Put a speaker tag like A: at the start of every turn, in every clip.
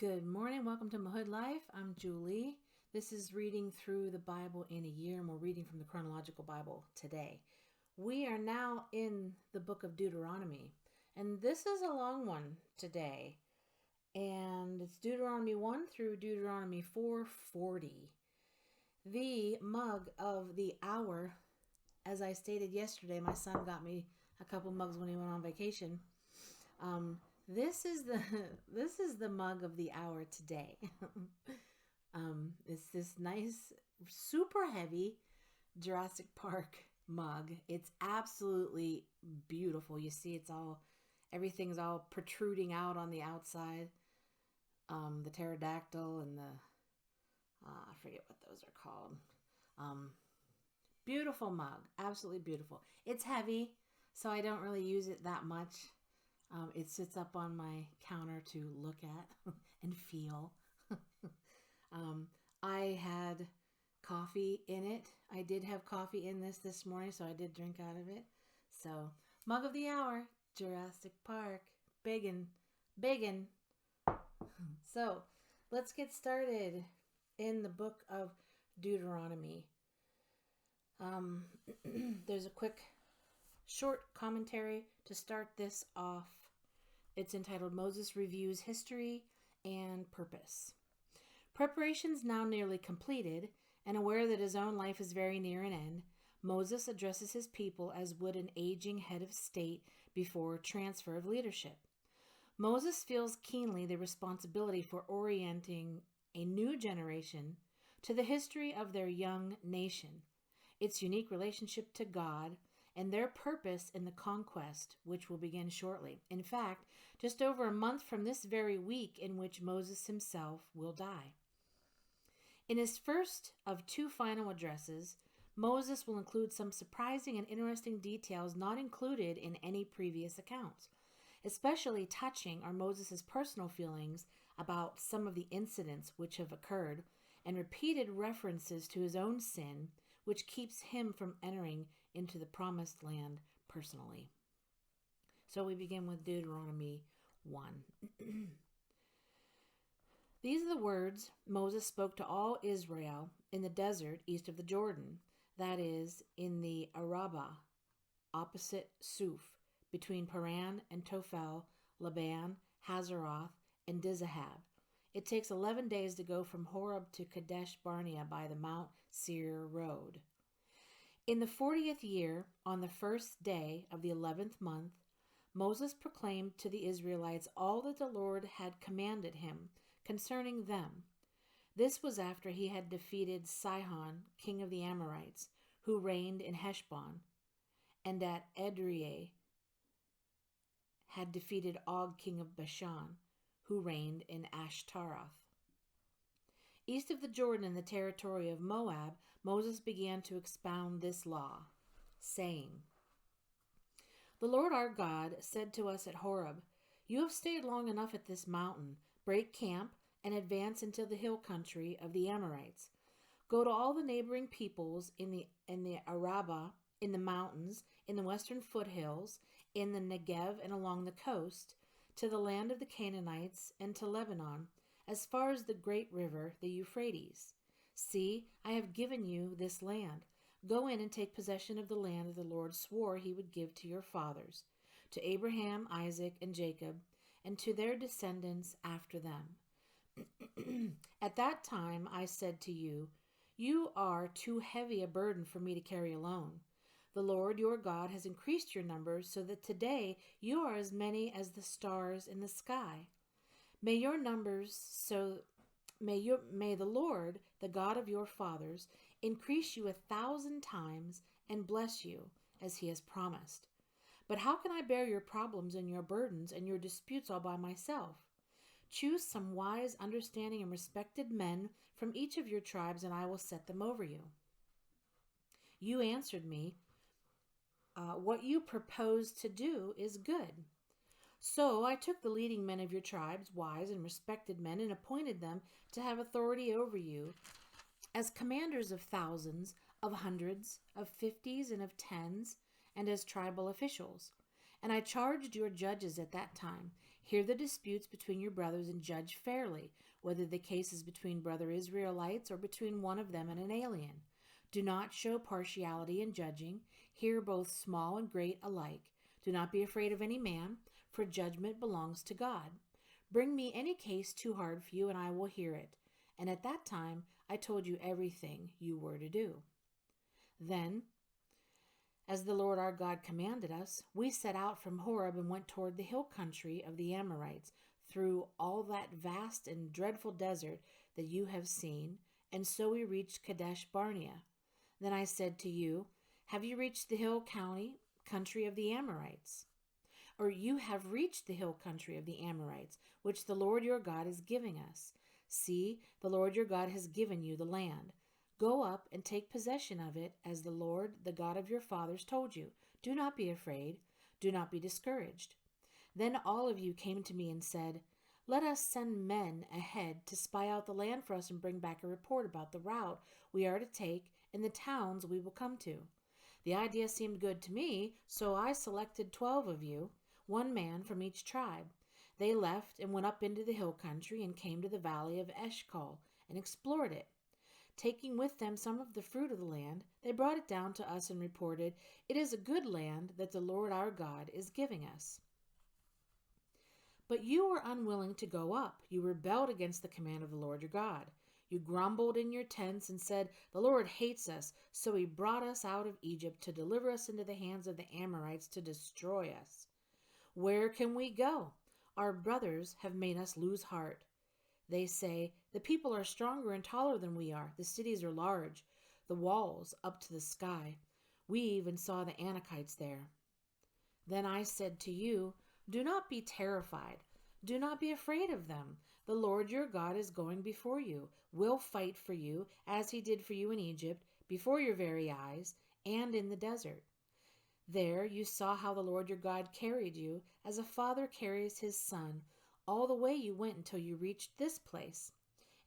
A: Good morning. Welcome to Mahood Life. I'm Julie. This is reading through the Bible in a year, and we're reading from the Chronological Bible today. We are now in the book of Deuteronomy, and this is a long one today. And it's Deuteronomy 1 through Deuteronomy 4:40. The mug of the hour, as I stated yesterday, my son got me a couple mugs when he went on vacation. This is the mug of the hour today. It's this nice, super heavy Jurassic Park mug. It's absolutely beautiful. You see, everything's all protruding out on the outside. The pterodactyl and I forget what those are called. Beautiful mug, absolutely beautiful. It's heavy, so I don't really use it that much. It sits up on my counter to look at and feel. I had coffee in it. I did have coffee in this morning, so I did drink out of it. So, mug of the hour, Jurassic Park, biggin'. So, let's get started in the book of Deuteronomy. There's a quick, short commentary to start this off. It's entitled Moses Reviews History and Purpose. Preparations now nearly completed, and aware that his own life is very near an end, Moses addresses his people as would an aging head of state before transfer of leadership. Moses feels keenly the responsibility for orienting a new generation to the history of their young nation, its unique relationship to God, and their purpose in the conquest, which will begin shortly. In fact, just over a month from this very week in which Moses himself will die. In his first of two final addresses, Moses will include some surprising and interesting details not included in any previous accounts. Especially touching are Moses' personal feelings about some of the incidents which have occurred, and repeated references to his own sin, which keeps him from entering into the promised land personally. So we begin with Deuteronomy 1. These are the words Moses spoke to all Israel in the desert east of the Jordan, that is, in the Arabah, opposite Suf, between Paran and Tophel, Laban, Hazeroth, and Dizahab. It takes 11 days to go from Horeb to Kadesh Barnea by the Mount Seir road. In the 40th year, on the first day of the 11th month, Moses proclaimed to the Israelites all that the Lord had commanded him concerning them. This was after he had defeated Sihon, king of the Amorites, who reigned in Heshbon, and at Edrei had defeated Og, king of Bashan, who reigned in Ashtaroth. East of the Jordan in the territory of Moab, Moses began to expound this law, saying, The Lord our God said to us at Horeb, You have stayed long enough at this mountain. Break camp and advance into the hill country of the Amorites. Go to all the neighboring peoples in the Arabah, in the mountains, in the western foothills, in the Negev and along the coast, to the land of the Canaanites, and to Lebanon, as far as the great river, the Euphrates. See, I have given you this land. Go in and take possession of the land that the Lord swore he would give to your fathers, to Abraham, Isaac, and Jacob, and to their descendants after them. At that time I said to you, You are too heavy a burden for me to carry alone. The Lord your God has increased your numbers so that today you are as many as the stars in the sky. May your numbers may the Lord, the God of your fathers, increase you 1,000 times and bless you as he has promised. But how can I bear your problems and your burdens and your disputes all by myself? Choose some wise, understanding, and respected men from each of your tribes, and I will set them over you. You answered me, What you propose to do is good. So I took the leading men of your tribes, wise and respected men, and appointed them to have authority over you as commanders of thousands, of hundreds, of fifties, and of tens, and as tribal officials. And I charged your judges at that time, hear the disputes between your brothers and judge fairly, whether the case is between brother Israelites or between one of them and an alien. Do not show partiality in judging. Hear both small and great alike. Do not be afraid of any man, for judgment belongs to God. Bring me any case too hard for you, and I will hear it. And at that time I told you everything you were to do. Then, as the Lord our God commanded us, we set out from Horeb and went toward the hill country of the Amorites, through all that vast and dreadful desert that you have seen, and so we reached Kadesh Barnea. Then I said to you, have you reached the hill country of the Amorites? Or you have reached the hill country of the Amorites, which the Lord your God is giving us. See, the Lord your God has given you the land. Go up and take possession of it, as the Lord, the God of your fathers, told you. Do not be afraid. Do not be discouraged. Then all of you came to me and said, let us send men ahead to spy out the land for us and bring back a report about the route we are to take and the towns we will come to. The idea seemed good to me, so I selected 12 of you, one man from each tribe. They left and went up into the hill country and came to the valley of Eshcol and explored it. Taking with them some of the fruit of the land, they brought it down to us and reported, it is a good land that the Lord our God is giving us. But you were unwilling to go up. You rebelled against the command of the Lord your God. You grumbled in your tents and said, the Lord hates us, so he brought us out of Egypt to deliver us into the hands of the Amorites to destroy us. Where can we go? Our brothers have made us lose heart. They say, the people are stronger and taller than we are. The cities are large, the walls up to the sky. We even saw the Anakites there. Then I said to you, do not be terrified. Do not be afraid of them. The Lord your God is going before you, will fight for you, as he did for you in Egypt, before your very eyes, and in the desert. There you saw how the Lord your God carried you, as a father carries his son, all the way you went until you reached this place.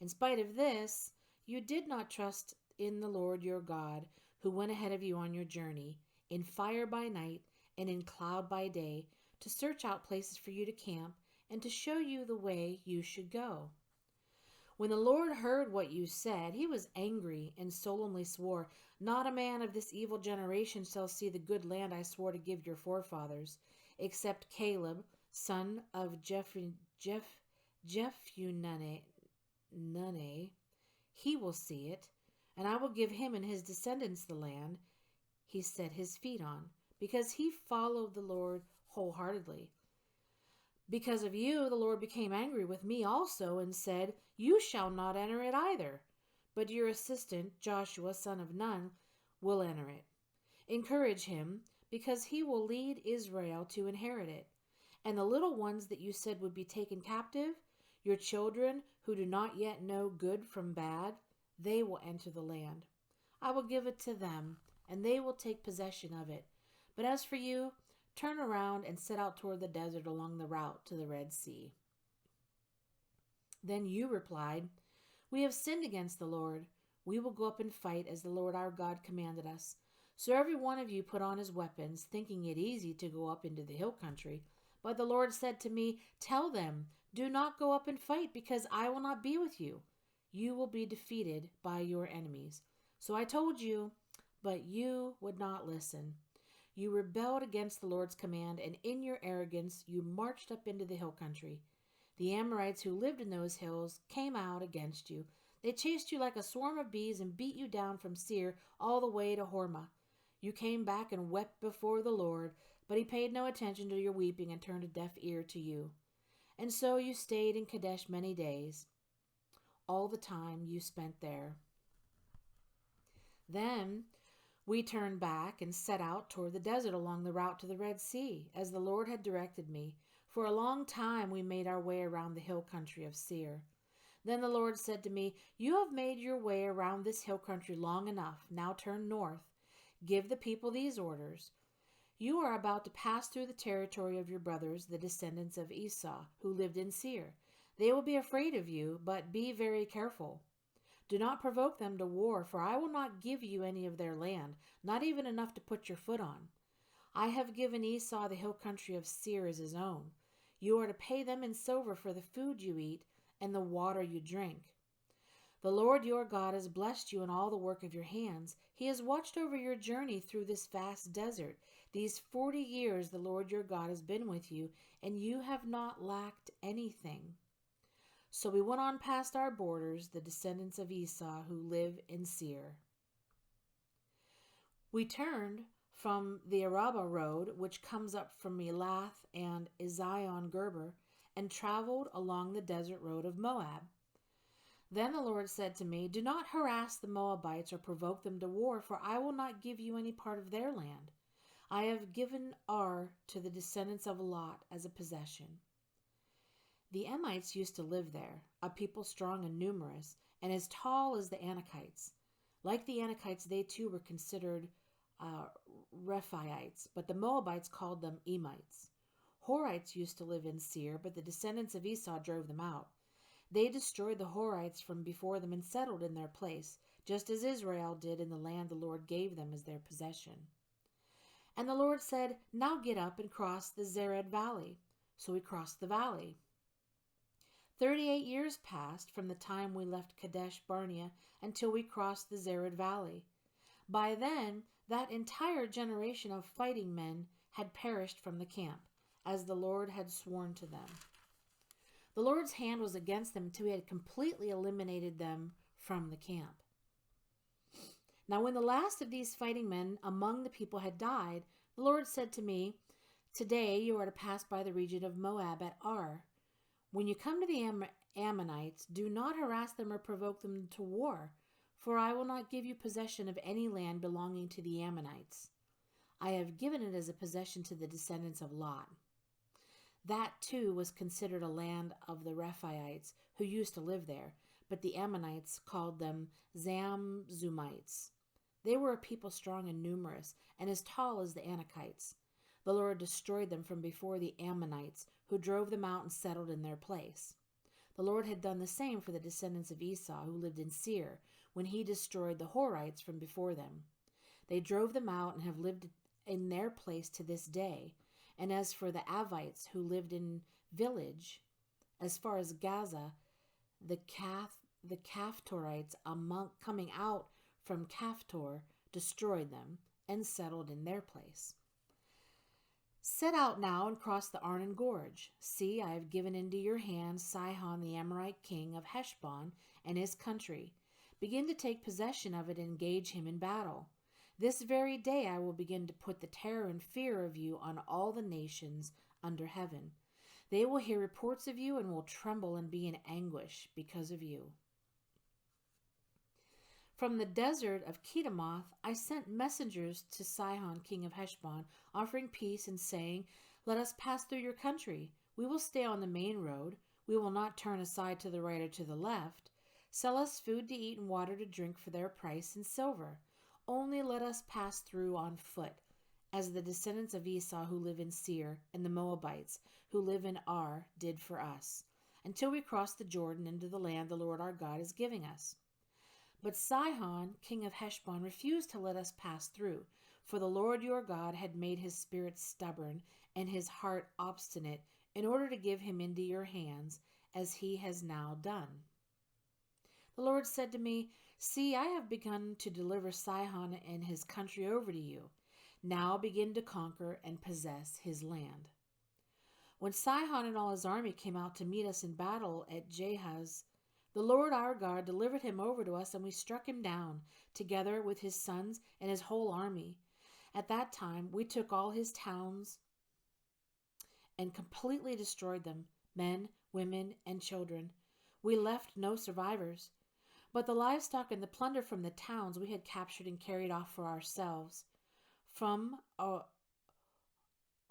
A: In spite of this, you did not trust in the Lord your God, who went ahead of you on your journey, in fire by night and in cloud by day, to search out places for you to camp and to show you the way you should go. When the Lord heard what you said, he was angry and solemnly swore, not a man of this evil generation shall see the good land I swore to give your forefathers, except Caleb, son of Jephunneh. He will see it, and I will give him and his descendants the land he set his feet on, because he followed the Lord wholeheartedly. Because of you, the Lord became angry with me also and said, you shall not enter it either, but your assistant, Joshua, son of Nun, will enter it. Encourage him, because he will lead Israel to inherit it. And the little ones that you said would be taken captive, your children who do not yet know good from bad, they will enter the land. I will give it to them, and they will take possession of it. But as for you, turn around and set out toward the desert along the route to the Red Sea. Then you replied, we have sinned against the Lord. We will go up and fight as the Lord our God commanded us. So every one of you put on his weapons, thinking it easy to go up into the hill country. But the Lord said to me, tell them, do not go up and fight, because I will not be with you. You will be defeated by your enemies. So I told you, but you would not listen. You rebelled against the Lord's command, and in your arrogance you marched up into the hill country. The Amorites who lived in those hills came out against you. They chased you like a swarm of bees and beat you down from Seir all the way to Hormah. You came back and wept before the Lord, but he paid no attention to your weeping and turned a deaf ear to you. And so you stayed in Kadesh many days, all the time you spent there. Then we turned back and set out toward the desert along the route to the Red Sea, as the Lord had directed me. For a long time we made our way around the hill country of Seir. Then the Lord said to me, you have made your way around this hill country long enough. Now turn north. Give the people these orders. You are about to pass through the territory of your brothers, the descendants of Esau, who lived in Seir. They will be afraid of you, but be very careful. Do not provoke them to war, for I will not give you any of their land, not even enough to put your foot on. I have given Esau the hill country of Seir as his own. You are to pay them in silver for the food you eat and the water you drink. The Lord your God has blessed you in all the work of your hands. He has watched over your journey through this vast desert. These 40 years the Lord your God has been with you, and you have not lacked anything. So we went on past our borders, the descendants of Esau who live in Seir. We turned from the Araba road, which comes up from Elath and Ezion Geber, and traveled along the desert road of Moab. Then the Lord said to me, Do not harass the Moabites or provoke them to war, for I will not give you any part of their land. I have given Ar to the descendants of Lot as a possession. The Emites used to live there, a people strong and numerous, and as tall as the Anakites. Like the Anakites, they too were considered Rephaites, but the Moabites called them Emites. Horites used to live in Seir, but the descendants of Esau drove them out. They destroyed the Horites from before them and settled in their place, just as Israel did in the land the Lord gave them as their possession. And the Lord said, Now get up and cross the Zered valley. So we crossed the valley. 38 years passed from the time we left Kadesh Barnea until we crossed the Zered valley. By then, that entire generation of fighting men had perished from the camp, as the Lord had sworn to them. The Lord's hand was against them until he had completely eliminated them from the camp. Now when the last of these fighting men among the people had died, the Lord said to me, Today you are to pass by the region of Moab at Ar. When you come to the Ammonites, do not harass them or provoke them to war, for I will not give you possession of any land belonging to the Ammonites. I have given it as a possession to the descendants of Lot. That too was considered a land of the Rephaites who used to live there, but the Ammonites called them Zamzumites. They were a people strong and numerous, and as tall as the Anakites. The Lord destroyed them from before the Ammonites, who drove them out and settled in their place. The Lord had done the same for the descendants of Esau, who lived in Seir, when he destroyed the Horites from before them. They drove them out and have lived in their place to this day. And as for the Avites, who lived in village, as far as Gaza, the Caphtorites coming out from Caphtor destroyed them and settled in their place. Set out now and cross the Arnon Gorge. See, I have given into your hand Sihon the Amorite king of Heshbon and his country. Begin to take possession of it and engage him in battle. This very day I will begin to put the terror and fear of you on all the nations under heaven. They will hear reports of you and will tremble and be in anguish because of you. From the desert of Kedemoth I sent messengers to Sihon king of Heshbon, offering peace and saying, Let us pass through your country. We will stay on the main road. We will not turn aside to the right or to the left. Sell us food to eat and water to drink for their price in silver. Only let us pass through on foot, as the descendants of Esau who live in Seir and the Moabites who live in Ar did for us, until we cross the Jordan into the land the Lord our God is giving us. But Sihon, king of Heshbon, refused to let us pass through, for the Lord your God had made his spirit stubborn and his heart obstinate in order to give him into your hands, as he has now done. The Lord said to me, See, I have begun to deliver Sihon and his country over to you. Now begin to conquer and possess his land. When Sihon and all his army came out to meet us in battle at Jahaz, the Lord our God delivered him over to us, and we struck him down, together with his sons and his whole army. At that time we took all his towns and completely destroyed them, men, women, and children. We left no survivors. But the livestock and the plunder from the towns we had captured and carried off for ourselves. From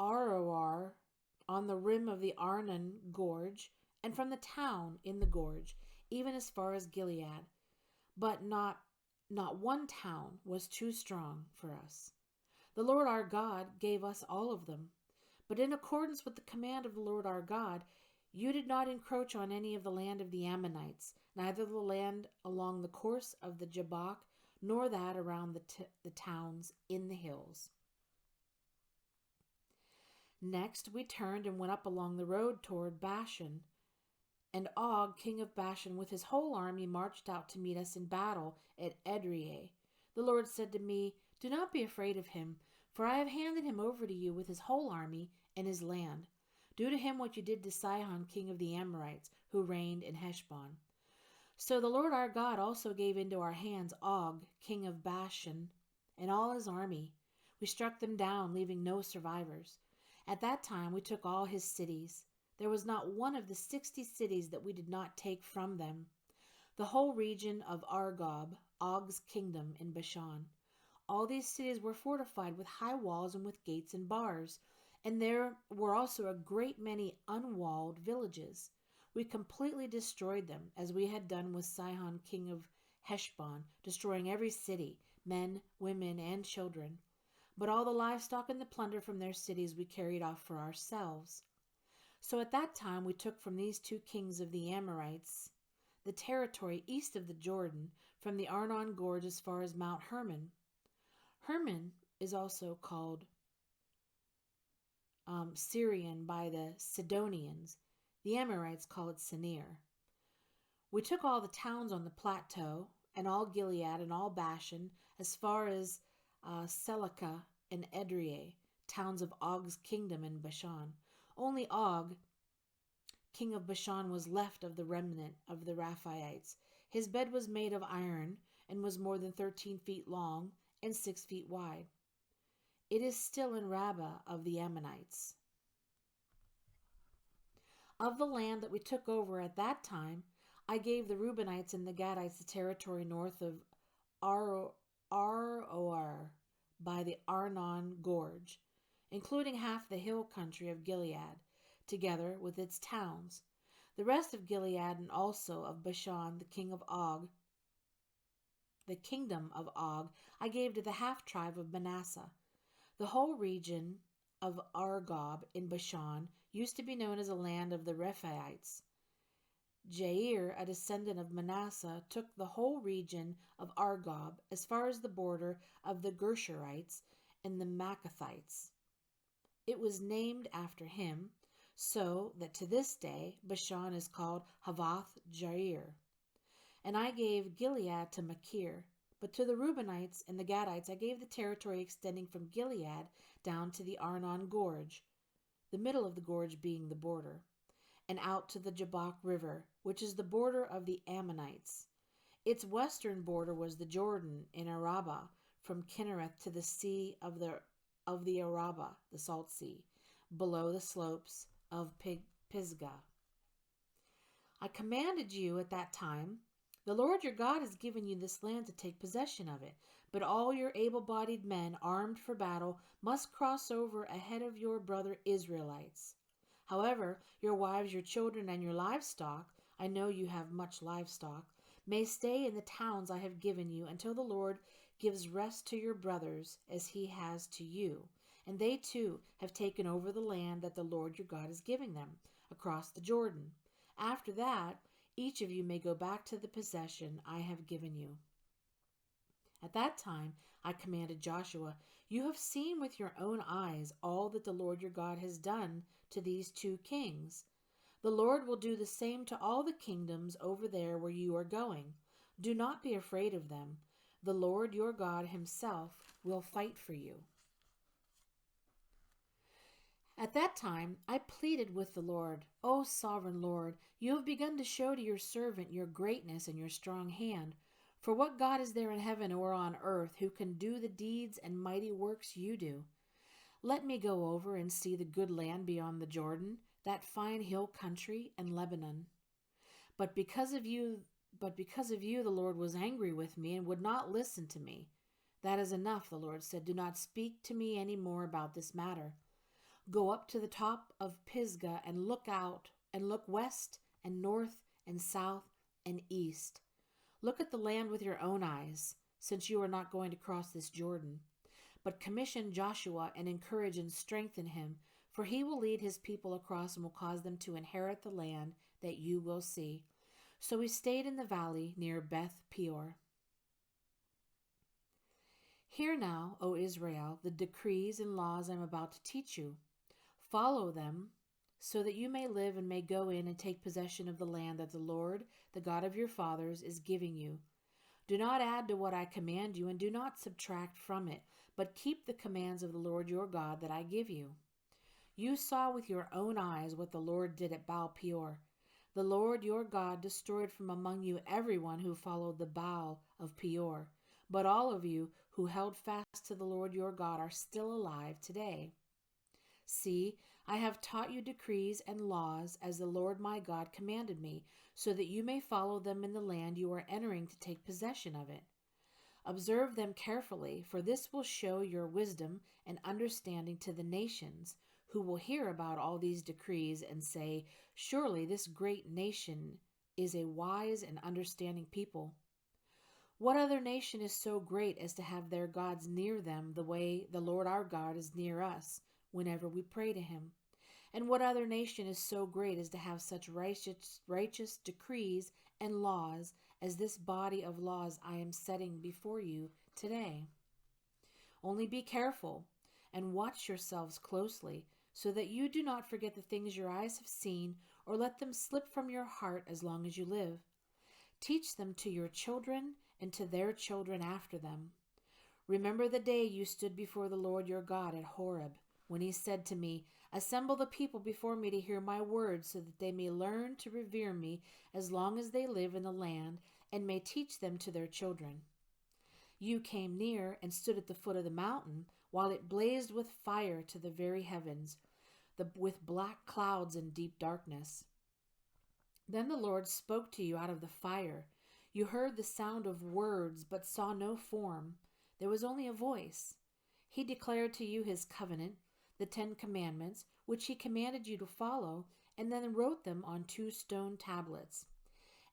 A: Aroer on the rim of the Arnon Gorge, and from the town in the gorge, even as far as Gilead. But not one town was too strong for us. The Lord our God gave us all of them. But in accordance with the command of the Lord our God, you did not encroach on any of the land of the Ammonites, neither the land along the course of the Jabbok, nor that around the towns in the hills. Next, we turned and went up along the road toward Bashan. And Og, king of Bashan, with his whole army, marched out to meet us in battle at Edrei. The Lord said to me, "Do not be afraid of him, for I have handed him over to you with his whole army and his land. Do to him what you did to Sihon, king of the Amorites, who reigned in Heshbon." So the Lord our God also gave into our hands Og, king of Bashan, and all his army. We struck them down, leaving no survivors. At that time we took all his cities. There was not one of the 60 cities that we did not take from them. The whole region of Argob, Og's kingdom in Bashan. All these cities were fortified with high walls and with gates and bars, and there were also a great many unwalled villages. We completely destroyed them, as we had done with Sihon, king of Heshbon, destroying every city, men, women, and children. But all the livestock and the plunder from their cities we carried off for ourselves. So at that time we took from these two kings of the Amorites the territory east of the Jordan, from the Arnon Gorge as far as Mount Hermon. Hermon is also called Syrian by the Sidonians. The Amorites call it Sinir. We took all the towns on the plateau, and all Gilead and all Bashan, as far as Selecah and Edrei, towns of Og's kingdom in Bashan. Only Og, king of Bashan, was left of the remnant of the Rephaites. His bed was made of iron and was more than 13 feet long and 6 feet wide. It is still in Rabbah of the Ammonites. Of the land that we took over at that time, I gave the Reubenites and the Gadites the territory north of Aroer by the Arnon Gorge, including half the hill country of Gilead, together with its towns. The rest of Gilead and also of Bashan, the kingdom of Og, I gave to the half-tribe of Manasseh. The whole region of Argob in Bashan used to be known as a land of the Rephaites. Jair, a descendant of Manasseh, took the whole region of Argob as far as the border of the Gershurites and the Maccathites. It was named after him, so that to this day Bashan is called Havoth Jair. And I gave Gilead to Machir, but to the Reubenites and the Gadites I gave the territory extending from Gilead down to the Arnon Gorge, the middle of the gorge being the border, and out to the Jabbok River, which is the border of the Ammonites. Its western border was the Jordan in Arabah, from Kinnereth to the sea of the Arabah, the Salt Sea, below the slopes of Pisgah. I commanded you at that time, "The Lord your God has given you this land to take possession of it, but all your able-bodied men armed for battle must cross over ahead of your brother Israelites. However, your wives, your children, and your livestock, I know you have much livestock, may stay in the towns I have given you until the Lord gives rest to your brothers as he has to you. And they too have taken over the land that the Lord your God is giving them, across the Jordan. After that, each of you may go back to the possession I have given you." At that time I commanded Joshua, "You have seen with your own eyes all that the Lord your God has done to these two kings. The Lord will do the same to all the kingdoms over there where you are going. Do not be afraid of them. The Lord your God himself will fight for you." At that time I pleaded with the Lord, "O sovereign Lord, you have begun to show to your servant your greatness and your strong hand. For what God is there in heaven or on earth who can do the deeds and mighty works you do? Let me go over and see the good land beyond the Jordan, that fine hill country and Lebanon." But because of you, the Lord was angry with me and would not listen to me. "That is enough," the Lord said. "Do not speak to me any more about this matter. Go up to the top of Pisgah and look out, and look west and north and south and east. Look at the land with your own eyes, since you are not going to cross this Jordan. But commission Joshua and encourage and strengthen him, for he will lead his people across and will cause them to inherit the land that you will see." So we stayed in the valley near Beth Peor. Hear now, O Israel, the decrees and laws I am about to teach you. Follow them, so that you may live and may go in and take possession of the land that the Lord, the God of your fathers, is giving you. Do not add to what I command you, and do not subtract from it, but keep the commands of the Lord your God that I give you. You saw with your own eyes what the Lord did at Baal Peor. The Lord your God destroyed from among you everyone who followed the Baal of Peor. But all of you who held fast to the Lord your God are still alive today. See, I have taught you decrees and laws as the Lord my God commanded me, so that you may follow them in the land you are entering to take possession of it. Observe them carefully, for this will show your wisdom and understanding to the nations, who will hear about all these decrees and say, "Surely this great nation is a wise and understanding people." What other nation is so great as to have their gods near them the way the Lord our God is near us whenever we pray to him? And what other nation is so great as to have such righteous decrees and laws as this body of laws I am setting before you today? Only be careful and watch yourselves closely, so that you do not forget the things your eyes have seen, or let them slip from your heart as long as you live. Teach them to your children and to their children after them. Remember the day you stood before the Lord your God at Horeb, when he said to me, "Assemble the people before me to hear my words, so that they may learn to revere me as long as they live in the land, and may teach them to their children." You came near and stood at the foot of the mountain, while it blazed with fire to the very heavens, with black clouds and deep darkness. Then the Lord spoke to you out of the fire. You heard the sound of words, but saw no form. There was only a voice. He declared to you his covenant, the 10 Commandments, which he commanded you to follow, and then wrote them on 2 stone tablets.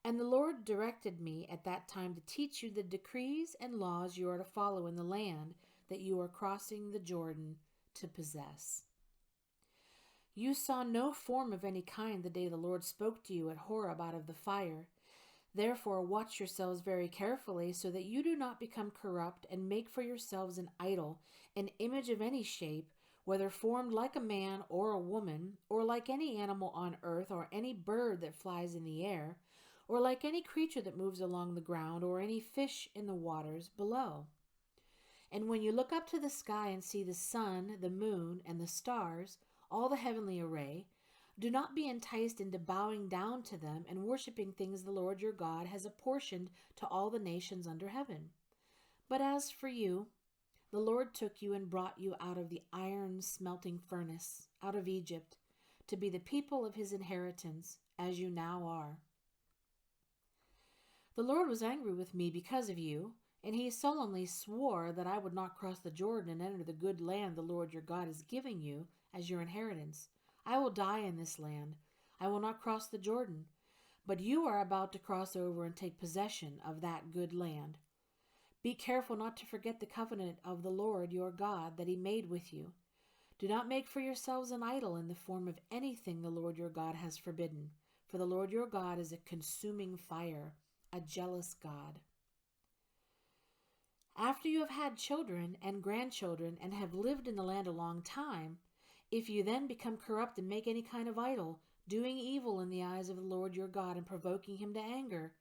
A: And the Lord directed me at that time to teach you the decrees and laws you are to follow in the land that you are crossing the Jordan to possess. You saw no form of any kind the day the Lord spoke to you at Horeb out of the fire. Therefore watch yourselves very carefully, so that you do not become corrupt and make for yourselves an idol, an image of any shape, whether formed like a man or a woman, or like any animal on earth, or any bird that flies in the air, or like any creature that moves along the ground, or any fish in the waters below. And when you look up to the sky and see the sun, the moon, and the stars, all the heavenly array, do not be enticed into bowing down to them and worshiping things the Lord your God has apportioned to all the nations under heaven. But as for you, the Lord took you and brought you out of the iron smelting furnace, out of Egypt, to be the people of his inheritance, as you now are. The Lord was angry with me because of you, and he solemnly swore that I would not cross the Jordan and enter the good land the Lord your God is giving you as your inheritance. I will die in this land. I will not cross the Jordan. But you are about to cross over and take possession of that good land. Be careful not to forget the covenant of the Lord your God that he made with you. Do not make for yourselves an idol in the form of anything the Lord your God has forbidden, for the Lord your God is a consuming fire, a jealous God. After you have had children and grandchildren and have lived in the land a long time, if you then become corrupt and make any kind of idol, doing evil in the eyes of the Lord your God and provoking him to anger,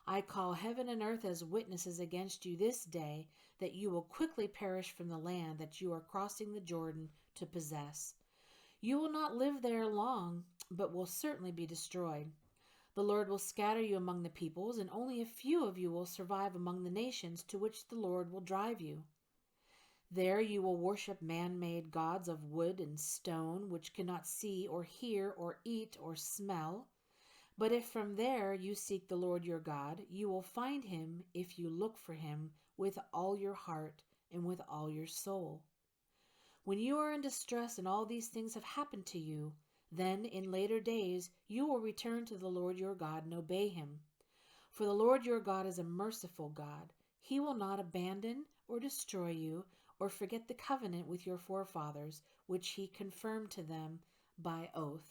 A: I call heaven and earth as witnesses against you this day that you will quickly perish from the land that you are crossing the Jordan to possess. You will not live there long, but will certainly be destroyed. The Lord will scatter you among the peoples, and only a few of you will survive among the nations to which the Lord will drive you. There you will worship man-made gods of wood and stone, which cannot see or hear or eat or smell. But if from there you seek the Lord your God, you will find him if you look for him with all your heart and with all your soul. When you are in distress and all these things have happened to you, then in later days you will return to the Lord your God and obey him. For the Lord your God is a merciful God. He will not abandon or destroy you or forget the covenant with your forefathers, which he confirmed to them by oath.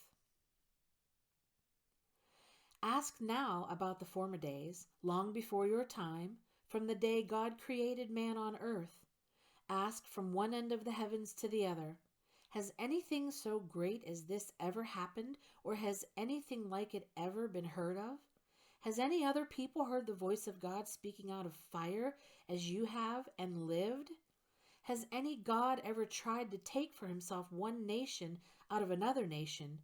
A: Ask now about the former days, long before your time, from the day God created man on earth. Ask from one end of the heavens to the other. Has anything so great as this ever happened, or has anything like it ever been heard of? Has any other people heard the voice of God speaking out of fire as you have and lived? Has any God ever tried to take for himself one nation out of another nation?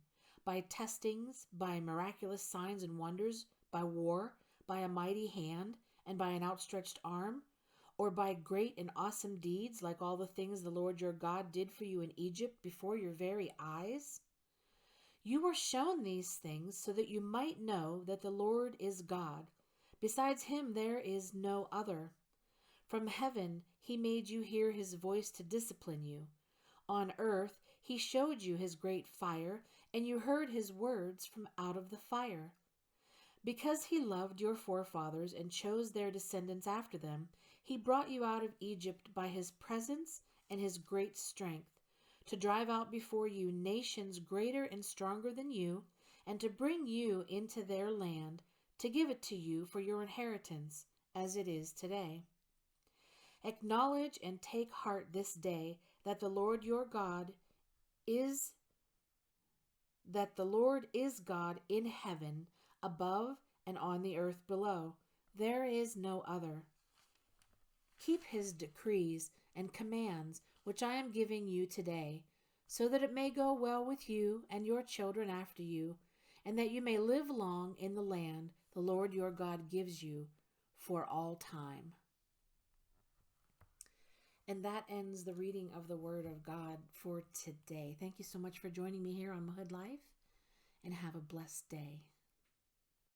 A: By testings, by miraculous signs and wonders, by war, by a mighty hand, and by an outstretched arm? Or by great and awesome deeds like all the things the Lord your God did for you in Egypt before your very eyes? You were shown these things so that you might know that the Lord is God. Besides him there is no other. From heaven he made you hear his voice to discipline you. On earth he showed you his great fire, and you heard his words from out of the fire. Because he loved your forefathers and chose their descendants after them, he brought you out of Egypt by his presence and his great strength, to drive out before you nations greater and stronger than you, and to bring you into their land, to give it to you for your inheritance, as it is today. Acknowledge and take heart this day that the Lord your God is God in heaven above and on the earth below. There is no other. Keep his decrees and commands which I am giving you today, so that it may go well with you and your children after you, and that you may live long in the land the Lord your God gives you for all time. And that ends the reading of the Word of God for today. Thank you so much for joining me here on Hood Life, and have a blessed day.